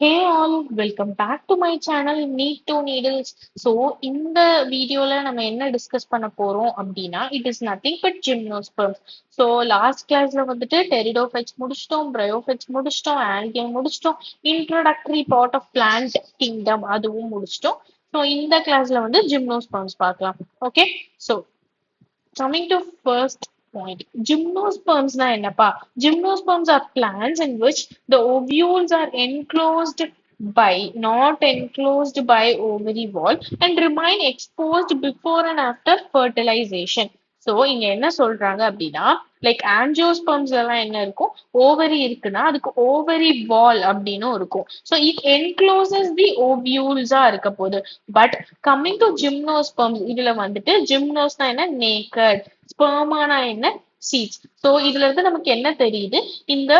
Hey all, welcome back to my channel Need to Needles. So இந்த வீடியோல நம்ம என்ன டிஸ்கஸ் பண்ண போறோம் அப்படின்னா it is nothing but gymnosperms. So last classல வந்துட்டு pteridophytes முடிச்சிட்டோம், bryophytes முடிச்சிட்டோம், algae முடிச்சிட்டோம், introductory part of plant kingdom அதுவும் முடிச்சிட்டோம். So இந்த கிளாஸ்ல வந்து gymnosperms பார்க்கலாம். Okay, so coming to first point, gymnosperms na என்னப்பா? Gymnosperms are plants in which the ovules are enclosed by, not enclosed by ovary wall and remain exposed before and after fertilization. So இங்க என்ன சொல்றாங்க அப்படின்னா like ஆஞ்சியோஸ்பர்ம்ஸ் எல்லாம் என்ன இருக்கும் ovary இருக்குன்னா அதுக்கு ஓவரி வால் அப்படின்னு இருக்கும் ஸோ இட் என்க்ளோசஸ் தி ஓவியூல்ஸா இருக்க போகுது பட் கம்மிங் டு ஜிம்னோஸ்பர்ம்ஸ் இதுல வந்துட்டு ஜிம்னோஸ்னா என்ன நேக்கட் ஸ்பெர்மானா என்ன சீட்ஸ் ஸோ இதுல இருந்து நமக்கு என்ன தெரியுது இந்த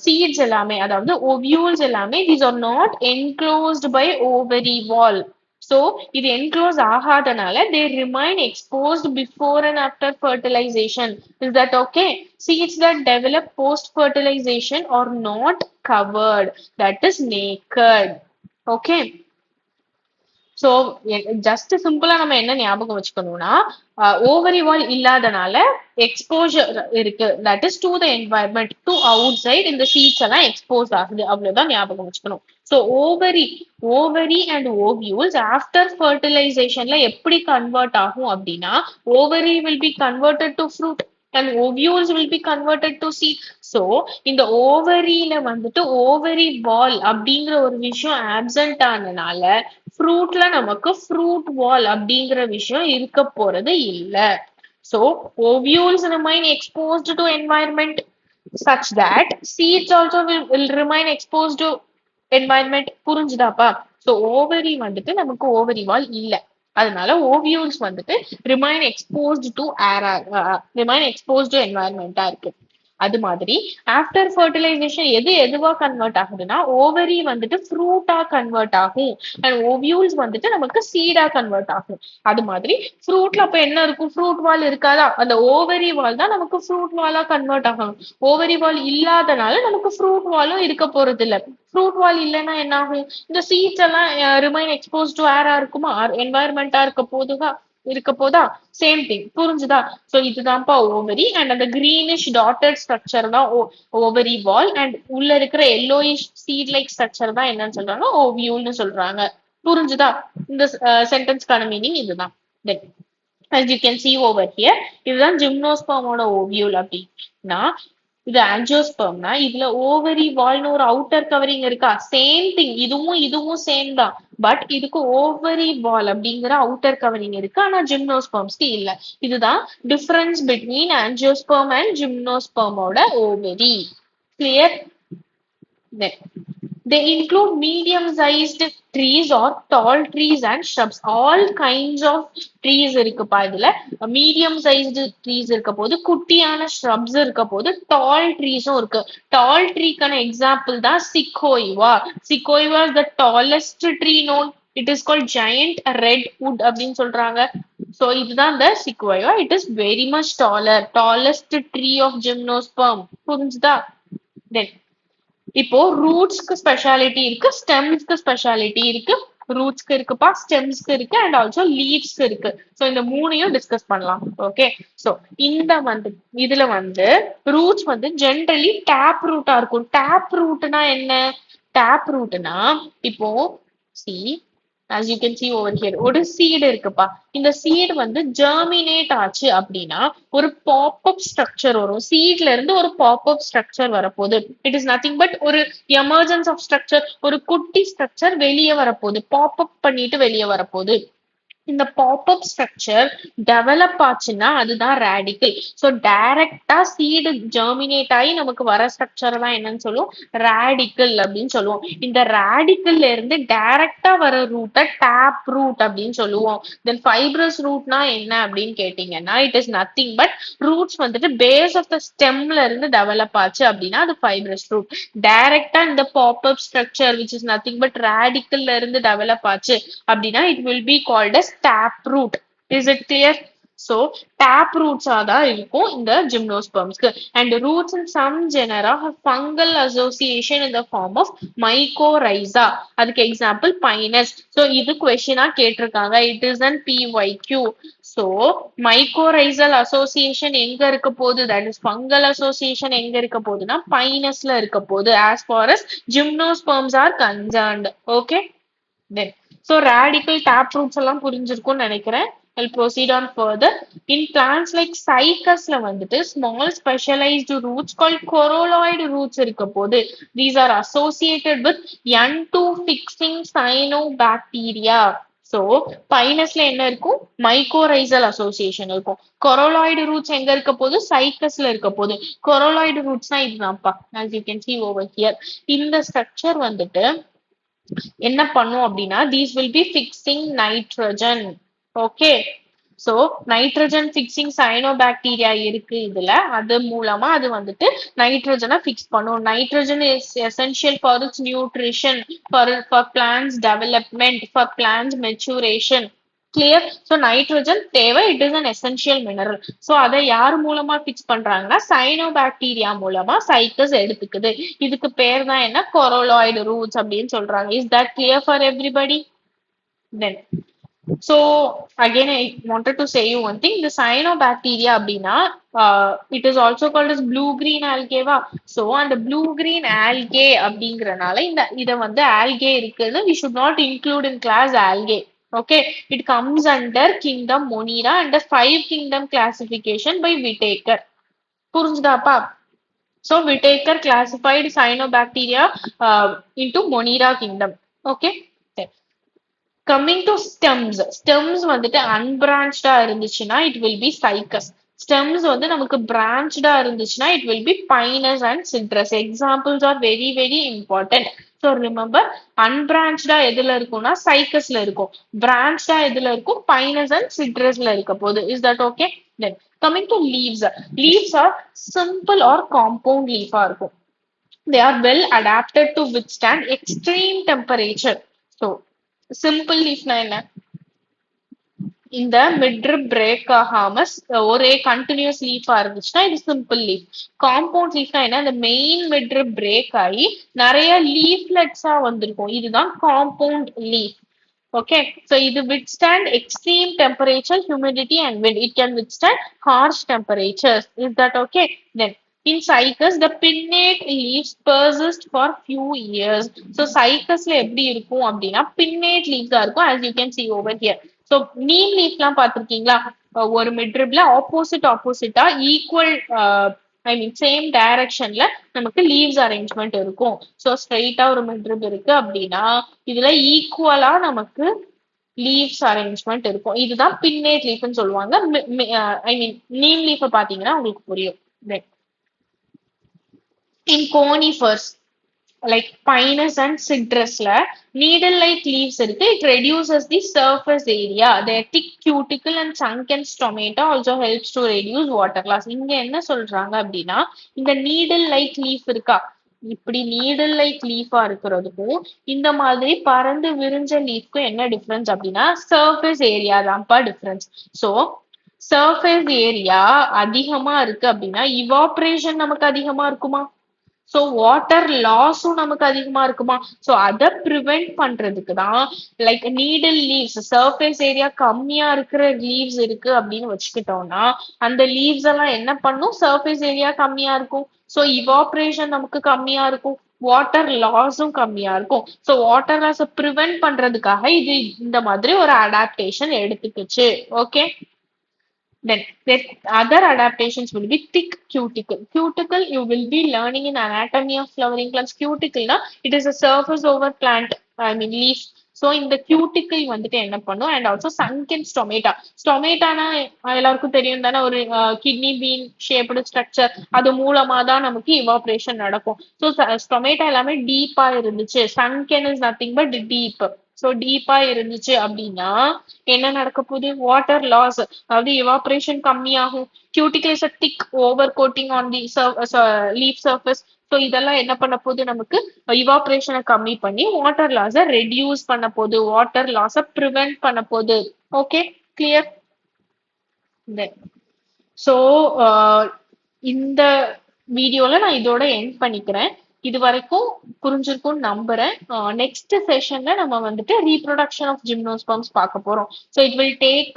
சீட்ஸ் எல்லாமே அதாவது ஓவியூல்ஸ் எல்லாமே these are not enclosed by ovary wall so இது enclose ஆகாதனால they remain exposed before and after fertilization. Is that okay? Seeds that develop post fertilization are not covered. That is naked. Okay. So just சிம்பிளா நம்ம என்ன ஞாபகம் வச்சுக்கணும்னா ovary வால் இல்லாதனால exposure இருக்கு that is to the environment to outside இந்த seeds எல்லாம் expose ஆகுது அவ்வளவுதான் ஞாபகம் வச்சுக்கணும் so ovary and ovules after ஃபர்டிலைசேஷன்ல எப்படி கன்வெர்ட் ஆகும் அப்படின்னா ovary will be converted to fruit and ovules will be converted to seed. So இந்த ஓவரியில வந்துட்டு ஓவரி வால் அப்படிங்கிற ஒரு விஷயம் ஆப்சென்ட் ஆனனால ஃப்ரூட்ல நமக்கு ஃப்ரூட் வால் அப்படிங்கிற விஷயம் இருக்க போறது இல்ல so ovules remain exposed to environment such that seeds also will remain exposed to environment புரிஞ்சுதாப்பா so ஓவரி வந்துட்டு நமக்கு ஓவரி வால் இல்ல அதனால ஓவியூல்ஸ் வந்துட்டு ரிமைன் எக்ஸ்போஸ்ட் டு ஏரா ரிமைன் எக்ஸ்போஸ்ட் டு என்வாயர்மெண்டா இருக்கு அது மாதிரி ஆஃப்டர் ஃபர்டிலைசேஷன் எதுவா கன்வெர்ட் ஆகுதுன்னா ஓவரி வந்துட்டு ஃப்ரூட்டா கன்வெர்ட் ஆகும் அண்ட் ஓவியூல்ஸ் வந்துட்டு நமக்கு சீடா கன்வெர்ட் ஆகும் அது மாதிரி ஃப்ரூட்ல அப்ப என்ன இருக்கும் ஃப்ரூட் வால் இருக்காதா அந்த ஓவரி வால் தான் நமக்கு ஃப்ரூட் வாலா கன்வெர்ட் ஆகும் ஓவரி வால் இல்லாதனால நமக்கு ஃப்ரூட் வாலும் இருக்க போறது இல்ல ஃப்ரூட் வால் இல்லைன்னா என்ன ஆகும் இந்த சீட்ஸ் எல்லாம் ரிமைன் எக்ஸ்போஸ் டு ஏரா இருக்குமா என்வாயர்மெண்டா இருக்க போதா சேம் திங் புரிஞ்சுதா சோ இதுதான்ப்பா ஓவரி அண்ட் அந்த கிரீனிஷ் டாட்டட் ஸ்ட்ரக்சர் தான் ஓவரி வால் அண்ட் உள்ள இருக்கிற எல்லோயிஷ் சீட் லைக் ஸ்ட்ரக்சர் தான் என்னன்னு சொல்றாங்க ஓவியூல்னு சொல்றாங்க புரிஞ்சுதா இந்த சென்டென்ஸ்க்கான மீனிங் இதுதான் தென் as you can see over here இதுதான் ஜிம்னோஸ்பர்மோட ஓவியூல் அப்படின்னா இது ஆஞ்சியோஸ்பர்ம்னா இதுல ஓவரி வால்னு ஒரு அவுட்டர் கவரிங் இருக்கா சேம் திங் இதுவும் சேம் தான் பட் இதுக்கு ஓவரி வால் அப்படிங்கிற அவுட்டர் கவரிங் இருக்கு ஆனா ஜிம்னோஸ்பர்ம்ஸ்க்கு இல்ல இதுதான் டிஃபரன்ஸ் பிட்வீன் ஆஞ்சியோஸ்பர்ம் அண்ட் ஜிம்னோஸ்பர்மோட ovary clear they include medium-sized trees or tall trees and shrubs. All kinds of trees இருக்குப்பா இதுல மீடியம் சைஸ்டு ட்ரீஸ் இருக்க போது குட்டியான shrubs இருக்க போது டால் ட்ரீஸும் இருக்கு டால் ட்ரீக்கான எக்ஸாம்பிள் தான் sequoia sequoia is the tallest tree known it is called giant redwood அப்படின்னு சொல்றாங்க ஸோ இதுதான் இந்த sequoia it is very much tallest tree of gymnosperm புரிஞ்சுதா தென் இப்போ ரூட்ஸ்க்கு ஸ்பெஷாலிட்டி இருக்கு ஸ்டெம்ஸ்க்கு ஸ்பெஷாலிட்டி இருக்கு ரூட்ஸ்க்கு இருக்குப்பா ஸ்டெம்ஸ்க்கு இருக்கு அண்ட் ஆல்சோ லீவ்ஸ்க்கு இருக்கு ஸோ இந்த மூணையும் டிஸ்கஸ் பண்ணலாம் ஓகே ஸோ இந்த வந்து இதுல வந்து ரூட்ஸ் வந்து ஜென்ரலி டேப் ரூட்டா இருக்கும் டேப் ரூட்னா என்ன டேப் ரூட்னா இப்போ C as you can see over here ஒரு சீடு இருக்குப்பா இந்த சீடு வந்து ஜெர்மினேட் ஆச்சு அப்படின்னா ஒரு பாப்அப் ஸ்ட்ரக்சர் வரும் சீட்ல இருந்து ஒரு பாப்அப் ஸ்ட்ரக்சர் வரப்போகுது இட் இஸ் நத்திங் பட் ஒரு எமர்ஜென்ஸ் ஆஃப் ஸ்ட்ரக்சர் ஒரு குட்டி ஸ்ட்ரக்சர் வெளியே வரப்போகுது பாப்அப் பண்ணிட்டு வெளியே வரப்போகுது இந்த பாப்அப் ஸ்ட்ரக்சர் டெவலப் ஆச்சுன்னா அதுதான் ரேடிக்கல் ஸோ டைரக்டா சீடு ஜெர்மினேட் ஆகி நமக்கு வர ஸ்ட்ரக்சர் தான் என்னன்னு சொல்லுவோம் ரேடிக்கல் அப்படின்னு சொல்லுவோம் இந்த ரேடிக்கல்ல இருந்து டைரக்டா வர ரூட்டை டேப் ரூட் அப்படின்னு சொல்லுவோம் தென் ஃபைப்ரஸ் ரூட்னா என்ன அப்படின்னு கேட்டீங்கன்னா it is nothing but roots வந்துட்டு பேஸ் ஆஃப் த ஸ்டெம்ல இருந்து டெவலப் ஆச்சு அப்படின்னா அது ஃபைப்ரஸ் ரூட் டைரக்டா இந்த pop up structure which is nothing but ரேடிக்கல்ல இருந்து டெவலப் ஆச்சு அப்படின்னா it will be called as tap root. Is it clear? So tap roots are தான் இருக்கும் இந்த gymnospermsக்கு. And roots in some genera have fungal association in the form of mycorrhiza. அதுக்கு example pinus. So இது question கேட்டிருக்காங்க. It is an PYQ. So mycorrhizal association எங்க இருக்க போகுது, that is fungal association எங்க இருக்க போகுதுன்னா pinusல இருக்க போகுது as far as gymnosperms are concerned. Okay, then so radical tap roots எல்லாம் புரிஞ்சிருக்கும்னு நினைக்கிறேன். I'll proceed on further. In plants like cycas ல வந்துட்டு small specialized roots called corolloid roots இருக்க போது. These are associated with N2 fixing cyanobacteria. So பைனஸ்ல என்ன இருக்கும், மைக்கோரைசல் association இருக்கும். கொரோலாய்டு ரூட்ஸ் எங்க இருக்க போது, சைக்கஸ்ல இருக்க போது. கொரோலாய்டு ரூட்ஸ்னா இதுதான்ப்பா, as you can see over here. இந்த ஸ்ட்ரக்சர் வந்துட்டு என்ன பண்ணும் அப்படின்னா, these will be fixing nitrogen. Okay, so nitrogen fixing cyanobacteria இருக்கு இதுல, அது மூலமா அது வந்துட்டு நைட்ரஜனை ஃபிக்ஸ் பண்ணும். Nitrogen is essential for its nutrition, for plants development, for plants maturation. Clear? So nitrogen தேவை, it is an essential mineral. So அதை யார் மூலமா ஃபிக்ஸ் பண்றாங்கன்னா சைனோபாக்டீரியா மூலமா சைக்கஸ் எடுத்துக்குது. இதுக்கு பேர் தான் என்ன, கொரோலாய்டு ரூட்ஸ் அப்படின்னு சொல்றாங்க. Is that clear for everybody? Then so again I wanted to say you one thing, the cyanobacteria அப்படின்னா it is also called as blue green algae வா. so அந்த blue green algae அப்படிங்கறனால இந்த இத வந்து algae இருக்குன்னு we should not include in class algae. Okay, it comes under kingdom Monera under 5 kingdom classification by Whitaker. புரிஞ்சுதாப்பா? so Whitaker classified cyanobacteria into Monera kingdom. Okay, coming to stems. Stems வந்துட்டு unbranched இருந்துச்சுன்னா it will be cycas. Stems வந்து நமக்கு branched இருந்துச்சுன்னா it will be pinus and citrus. Examples are very very important. So remember, unbranched எதுல இருக்கும்னா cycasல இருக்கும், branched எதுல இருக்கும், pinus and citrusல இருக்க போகுது. Is that okay? Then coming to leaves. Leaves are simple or compound leaf இருக்கும். They are well adapted to withstand extreme temperature. So simple லீஃப்னா என்ன, இந்த மிட்ரிப் பிரேக் ஆகாம ஒரே கண்டினியூஸ் லீஃபா இருந்துச்சுன்னா இது சிம்பிள் லீஃப். காம்பவுண்ட் லீஃப்னா என்ன, இந்த மெயின் மிட்ரிப் பிரேக் ஆகி நிறைய லீஃப்லெட்ஸா வந்திருக்கும், இதுதான் காம்பவுண்ட் லீஃப். Okay, so இது withstand extreme temperature, humidity and wind. It can withstand harsh temperatures. Is that okay? Then in cycas the pinnate leaves persist for few years. So cycasல எப்படி இருக்கும் அப்படின்னா pinnate leaves தான் இருக்கும், as you can see over here. So neem leaf எல்லாம் பார்த்திருக்கீங்களா, ஒரு மிட்ரிப்ல ஆப்போசிட்டா equal ஐ மீன் same டைரக்ஷன்ல நமக்கு லீவ்ஸ் அரேஞ்ச்மெண்ட் இருக்கும். ஸோ ஸ்ட்ரெயிட்டா ஒரு மிட்ரிப் இருக்கு அப்படின்னா இதுல ஈக்குவலா நமக்கு லீவ்ஸ் அரேஞ்ச்மெண்ட் இருக்கும். இதுதான் பின்னேட் லீஃப்னு சொல்லுவாங்க. ஐ மீன் நீம் லீஃப் பாத்தீங்கன்னா உங்களுக்கு புரியும். In conifers like pinus and citrusல needle like leaves இருக்கு. It reduces the surface area. Their thick cuticle and sunken stomata also helps to reduce water loss. இங்க என்ன சொல்றாங்க அப்படின்னா, இந்த needle like leaf இருக்கா, இப்படி நீடல் லைக் லீஃபா இருக்கிறதுக்கும் இந்த மாதிரி பறந்து விரிஞ்ச லீஃப்க்கும் என்ன டிஃபரன்ஸ் அப்படின்னா சர்ஃபேஸ் ஏரியா தான்ப்பா டிஃபரன்ஸ். ஸோ சர்ஃபேஸ் ஏரியா அதிகமா இருக்கு அப்படின்னா இவாப்ரேஷன் நமக்கு அதிகமா இருக்குமா, ஸோ வாட்டர் லாஸும் நமக்கு அதிகமா இருக்குமா. ஸோ அதை ப்ரிவென்ட் பண்றதுக்கு தான் like needle leaves, surface area கம்மியா இருக்கிற லீவ்ஸ் இருக்கு அப்படின்னு வச்சுக்கிட்டோம்னா அந்த லீவ்ஸ் எல்லாம் என்ன பண்ணும், சர்ஃபேஸ் ஏரியா கம்மியா இருக்கும், ஸோ இவாப்ரேஷன் நமக்கு கம்மியா இருக்கும், வாட்டர் லாஸும் கம்மியா இருக்கும். ஸோ வாட்டர் லாஸை ப்ரிவென்ட் பண்றதுக்காக இது இந்த மாதிரி ஒரு அடாப்டேஷன் எடுத்துக்கிச்சு. Okay, then the other adaptations will be thick cuticle. Cuticle you will be learning in anatomy of flowering plants. Cuticle na it is a surface over plant, I mean leaf. So இந்த cuticle வந்துட்டு என்ன பண்ணும், and also sunken stomata. Stomataனா எல்லாருக்கும் தெரியும் தானே, ஒரு kidney been shaped structure, அது மூலமா தான் நமக்கு இவாப்ரேஷன் நடக்கும். ஸோ ஸ்டொமேட்டா எல்லாமே டீப்பா இருந்துச்சு, sunken is nothing but deep. So டீப்பா இருந்துச்சு அப்படின்னா என்ன நடக்க போகுது, வாட்டர் லாஸ், அதாவது எவாப்ரேஷன் கம்மியாகும். Cuticle is a thick over coating on the leaf surface. So இதெல்லாம் என்ன பண்ண போகுது, நமக்கு இவாப்ரேஷனை கம்மி பண்ணி வாட்டர் லாஸை ரெடியூஸ் பண்ண போகுது, வாட்டர் லாஸை ப்ரிவென்ட் பண்ண போகுது. Okay, clear? Then ஸோ இந்த வீடியோல நான் இதோட எண்ட் பண்ணிக்கிறேன். இது வரைக்கும் புரிஞ்சிருக்கும்னு நம்புறேன். நெக்ஸ்ட் செஷன்ல நம்ம வந்துட்டு ரீப்ரொடக்ஷன் ஆஃப் ஜிம்னோஸ்பர்ம்ஸ் பார்க்க போறோம். So it will take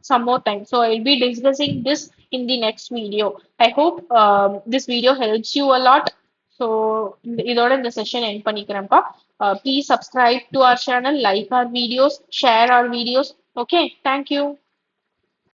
some more time. So I'll be discussing this in the next video. I hope this video helps you a lot. So இதோட இந்த செஷன் எண்ட் பண்ணிக்கிறேன்ப்பா. Please subscribe to our channel, like our videos, share our videos. Okay, thank you.